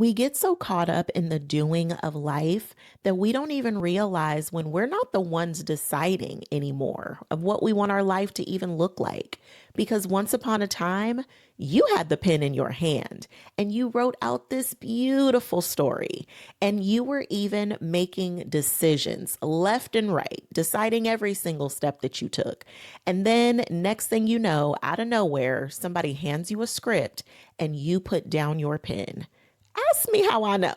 We get so caught up in the doing of life that we don't even realize when we're not the ones deciding anymore of what we want our life to even look like. Because once upon a time, you had the pen in your hand and you wrote out this beautiful story, and you were even making decisions left and right, deciding every single step that you took. And then, next thing you know, out of nowhere, somebody hands you a script and you put down your pen. Ask me how I know.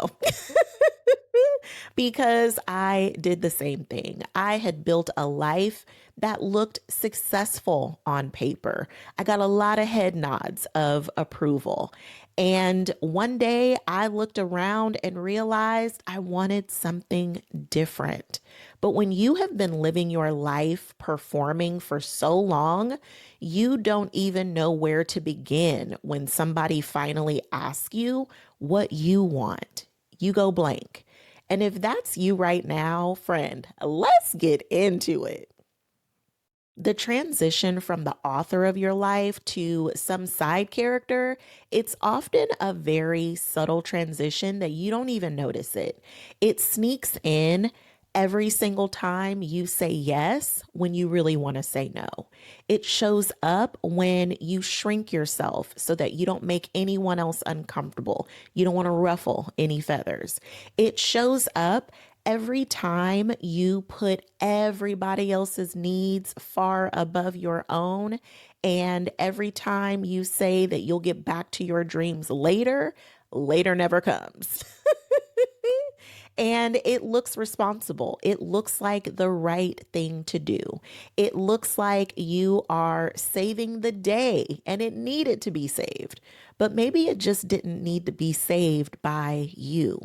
Because I did the same thing. I had built a life that looked successful on paper. I got a lot of head nods of approval. And one day I looked around and realized I wanted something different. But when you have been living your life performing for so long, you don't even know where to begin when somebody finally asks you what you want. You go blank. And if that's you right now, friend, let's get into it. The transition from the author of your life to some side character, it's often a very subtle transition that you don't even notice it. It sneaks in every single time you say yes when you really want to say no. It shows up when you shrink yourself so that you don't make anyone else uncomfortable. You don't want to ruffle any feathers. It shows up every time you put everybody else's needs far above your own, and every time you say that you'll get back to your dreams later, later never comes. And it looks responsible. It looks like the right thing to do. It looks like you are saving the day and it needed to be saved, but maybe it just didn't need to be saved by you.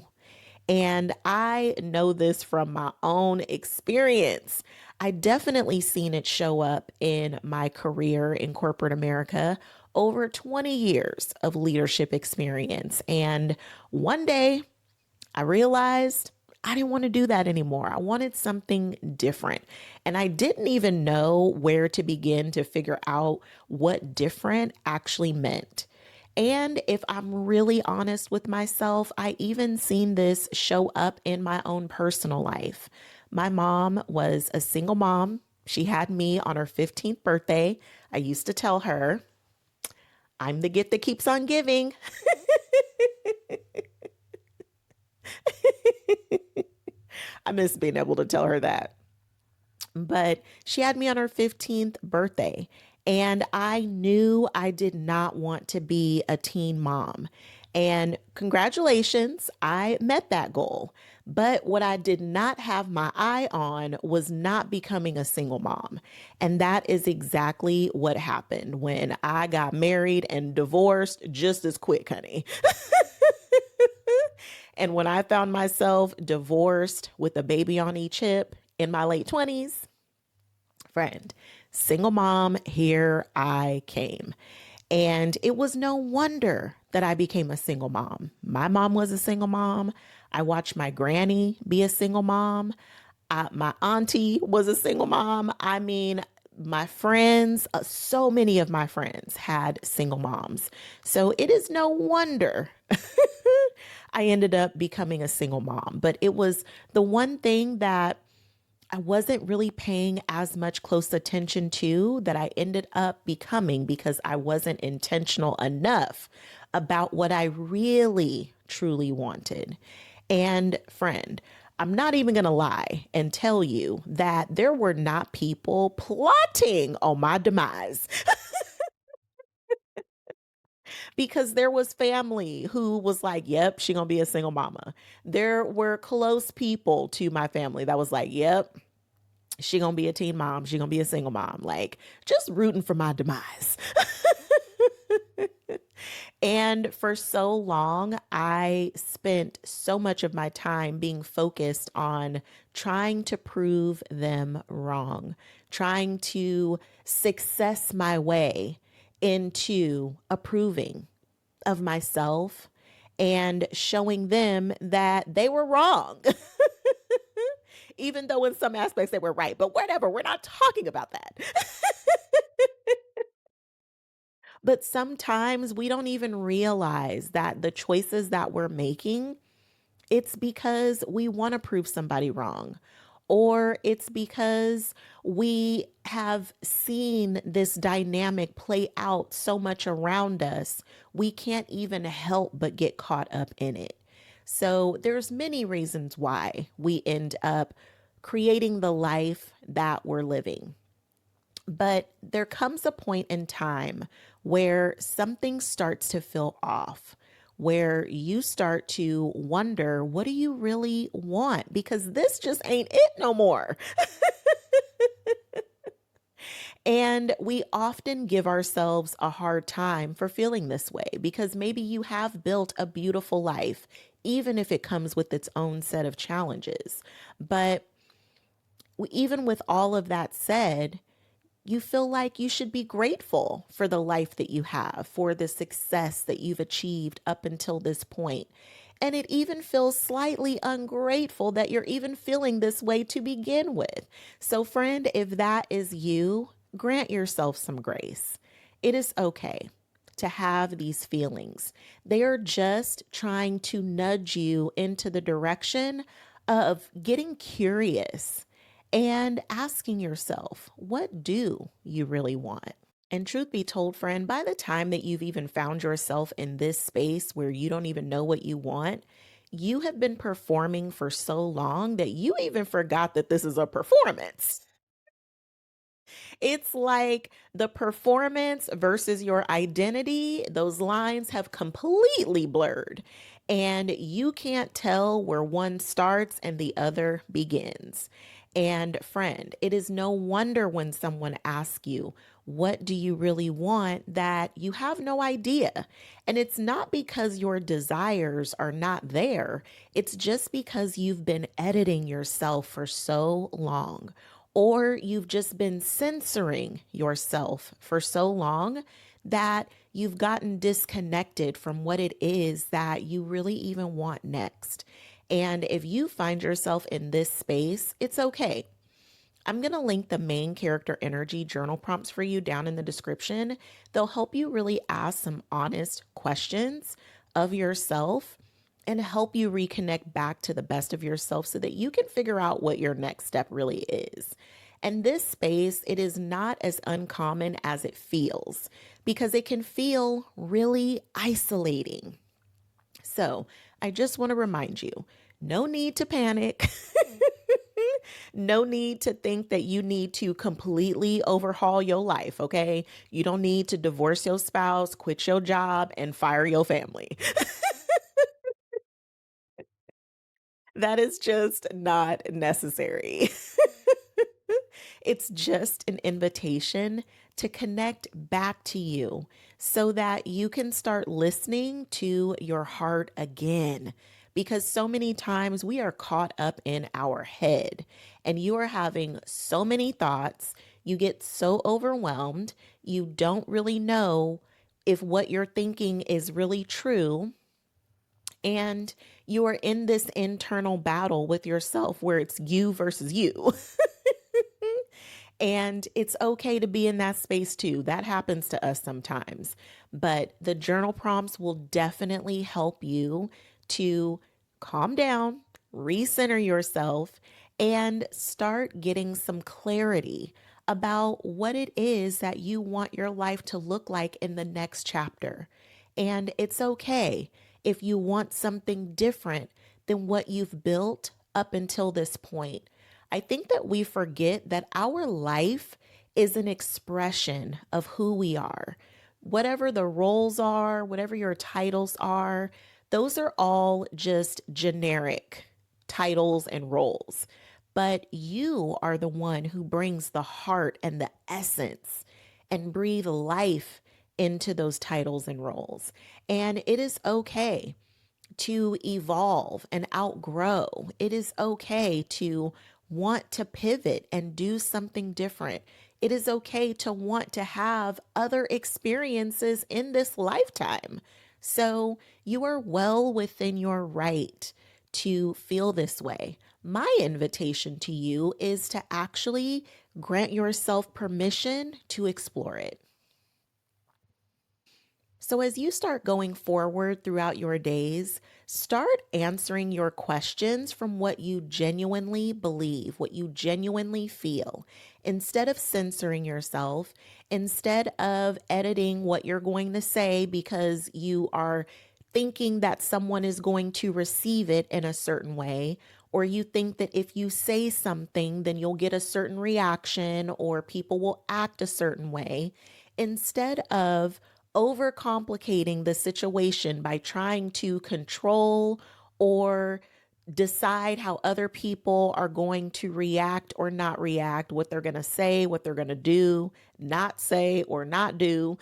And I know this from my own experience. I definitely seen it show up in my career in corporate America, over 20 years of leadership experience. And one day I realized I didn't want to do that anymore. I wanted something different. And I didn't even know where to begin to figure out what different actually meant. And if I'm really honest with myself, I even seen this show up in my own personal life. My mom was a single mom. She had me on her 15th birthday. I used to tell her, I'm the gift that keeps on giving. I miss being able to tell her that. But she had me on her 15th birthday, and I knew I did not want to be a teen mom. And congratulations, I met that goal. But what I did not have my eye on was not becoming a single mom. And that is exactly what happened when I got married and divorced just as quick, honey. And when I found myself divorced with a baby on each hip in my late 20s, friend, single mom, here I came. And it was no wonder that I became a single mom. My mom was a single mom. I watched my granny be a single mom. My auntie was a single mom. I mean, my friends, so many of my friends had single moms. So it is no wonder I ended up becoming a single mom. But it was the one thing that I wasn't really paying as much close attention to that I ended up becoming because I wasn't intentional enough about what I really truly wanted. And friend, I'm not even going to lie and tell you that there were not people plotting on my demise because there was family who was like, yep, she going to be a single mama. There were close people to my family that was like, yep, she gonna be a teen mom. She gonna be a single mom. Like just rooting for my demise. And for so long, I spent so much of my time being focused on trying to prove them wrong, trying to success my way into approving of myself and showing them that they were wrong. Even though in some aspects they were right, but whatever, we're not talking about that. But sometimes we don't even realize that the choices that we're making, it's because we want to prove somebody wrong. Or it's because we have seen this dynamic play out so much around us, we can't even help but get caught up in it. So there's many reasons why we end up creating the life that we're living. But there comes a point in time where something starts to feel off, where you start to wonder, what do you really want? Because this just ain't it no more. And we often give ourselves a hard time for feeling this way because maybe you have built a beautiful life, even if it comes with its own set of challenges. But even with all of that said, you feel like you should be grateful for the life that you have, for the success that you've achieved up until this point. And it even feels slightly ungrateful that you're even feeling this way to begin with. So, friend, if that is you, grant yourself some grace. It is okay to have these feelings. They are just trying to nudge you into the direction of getting curious and asking yourself, what do you really want? And truth be told, friend, by the time that you've even found yourself in this space where you don't even know what you want, you have been performing for so long that you even forgot that this is a performance. It's like the performance versus your identity, those lines have completely blurred. And you can't tell where one starts and the other begins. And friend, it is no wonder when someone asks you, what do you really want, that you have no idea. And it's not because your desires are not there, it's just because you've been editing yourself for so long, or you've just been censoring yourself for so long that you've gotten disconnected from what it is that you really even want next. And if you find yourself in this space, it's okay. I'm going to link the main character energy journal prompts for you down in the description. They'll help you really ask some honest questions of yourself and help you reconnect back to the best of yourself so that you can figure out what your next step really is. And this space, it is not as uncommon as it feels because it can feel really isolating. So I just want to remind you, no need to panic. No need to think that you need to completely overhaul your life, okay? You don't need to divorce your spouse, quit your job, and fire your family. That is just not necessary. It's just an invitation to connect back to you so that you can start listening to your heart again. Because so many times we are caught up in our head and you are having so many thoughts, you get so overwhelmed, you don't really know if what you're thinking is really true. And you are in this internal battle with yourself where it's you versus you. And it's okay to be in that space too. That happens to us sometimes. But the journal prompts will definitely help you to calm down, recenter yourself, and start getting some clarity about what it is that you want your life to look like in the next chapter. And it's okay if you want something different than what you've built up until this point. I think that we forget that our life is an expression of who we are. Whatever the roles are, whatever your titles are, those are all just generic titles and roles. But you are the one who brings the heart and the essence and breathe life into those titles and roles. And it is okay to evolve and outgrow. It is okay to want to pivot and do something different. It is okay to want to have other experiences in this lifetime. So you are well within your right to feel this way. My invitation to you is to actually grant yourself permission to explore it. So, as you start going forward throughout your days, start answering your questions from what you genuinely believe, what you genuinely feel, instead of censoring yourself, instead of editing what you're going to say because you are thinking that someone is going to receive it in a certain way, or you think that if you say something, then you'll get a certain reaction or people will act a certain way, instead of overcomplicating the situation by trying to control or decide how other people are going to react or not react, what they're going to say, what they're going to do, not say, or not do.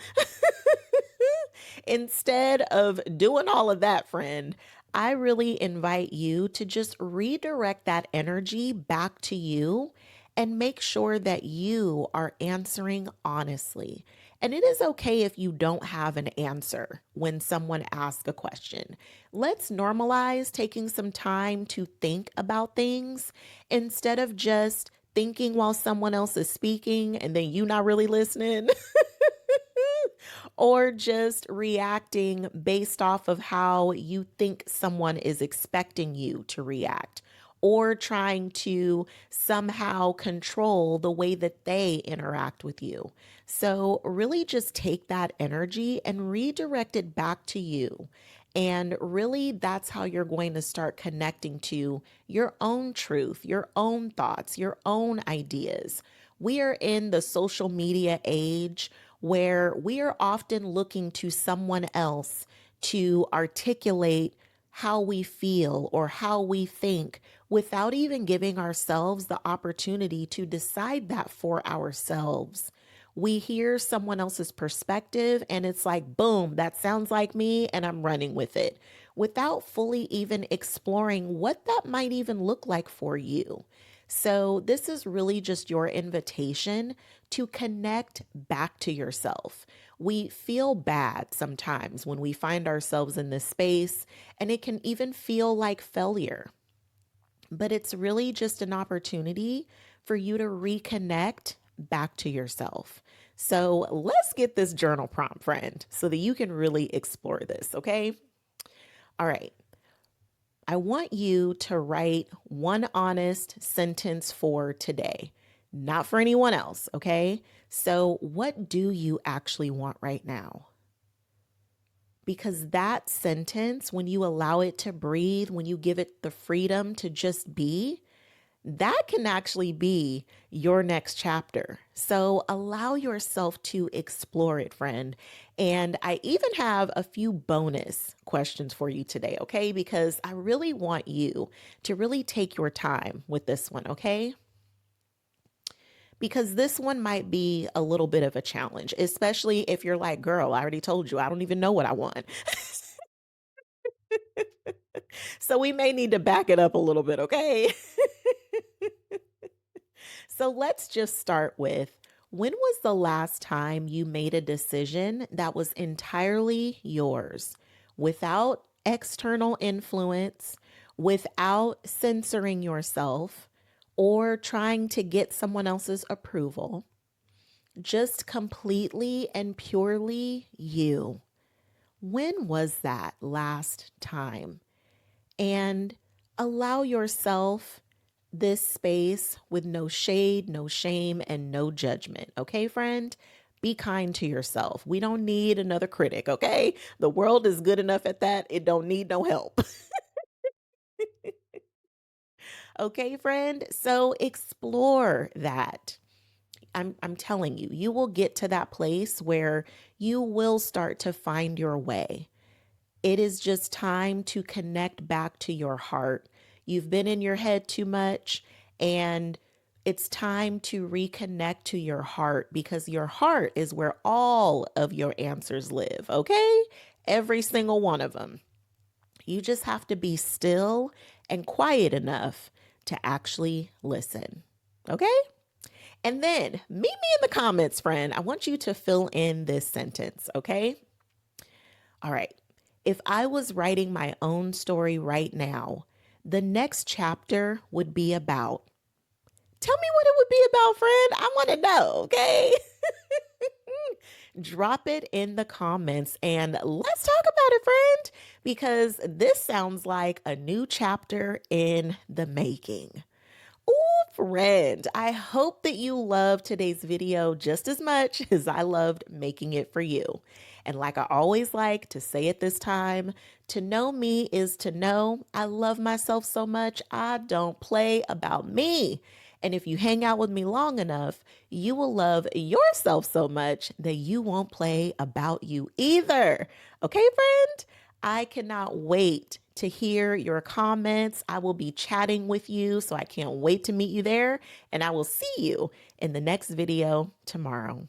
Instead of doing all of that, friend, I really invite you to just redirect that energy back to you and make sure that you are answering honestly. And it is okay if you don't have an answer when someone asks a question. Let's normalize taking some time to think about things instead of just thinking while someone else is speaking and then you not really listening. Or just reacting based off of how you think someone is expecting you to react, or trying to somehow control the way that they interact with you. So, really just take that energy and redirect it back to you. And really, that's how you're going to start connecting to your own truth, your own thoughts, your own ideas. We are in the social media age where we are often looking to someone else to articulate how we feel or how we think without even giving ourselves the opportunity to decide that for ourselves. We hear someone else's perspective and it's like, boom, that sounds like me, and I'm running with it without fully even exploring what that might even look like for you. So, this is really just your invitation to connect back to yourself. We feel bad sometimes when we find ourselves in this space, and it can even feel like failure. But it's really just an opportunity for you to reconnect back to yourself. So, let's get this journal prompt, friend, so that you can really explore this, okay? All right. I want you to write one honest sentence for today, not for anyone else, okay? So, what do you actually want right now? Because that sentence, when you allow it to breathe, when you give it the freedom to just be, that can actually be your next chapter. So allow yourself to explore it, friend. And I even have a few bonus questions for you today, okay? Because I really want you to really take your time with this one, okay? Because this one might be a little bit of a challenge, especially if you're like, girl, I already told you, I don't even know what I want. So we may need to back it up a little bit, okay? So let's just start with, when was the last time you made a decision that was entirely yours, without external influence, without censoring yourself or trying to get someone else's approval, just completely and purely you? When was that last time? And allow yourself this space with no shade, no shame, and no judgment. Okay, friend? Be kind to yourself. We don't need another critic, okay? The world is good enough at that. It don't need no help. Okay, friend? So explore that. I'm telling you, you will get to that place where you will start to find your way. It is just time to connect back to your heart. You've been in your head too much, and it's time to reconnect to your heart, because your heart is where all of your answers live, okay? Every single one of them. You just have to be still and quiet enough to actually listen, okay? And then meet me in the comments, friend. I want you to fill in this sentence, okay? All right. If I was writing my own story right now, the next chapter would be about. Tell me what it would be about, friend. I want to know, okay? Drop it in the comments and let's talk about it, friend, because this sounds like a new chapter in the making. Oh, friend, I hope that you loved today's video just as much as I loved making it for you. And like I always like to say at this time, to know me is to know I love myself so much I don't play about me. And if you hang out with me long enough, you will love yourself so much that you won't play about you either. Okay, friend? I cannot wait to hear your comments. I will be chatting with you, so I can't wait to meet you there. And I will see you in the next video tomorrow.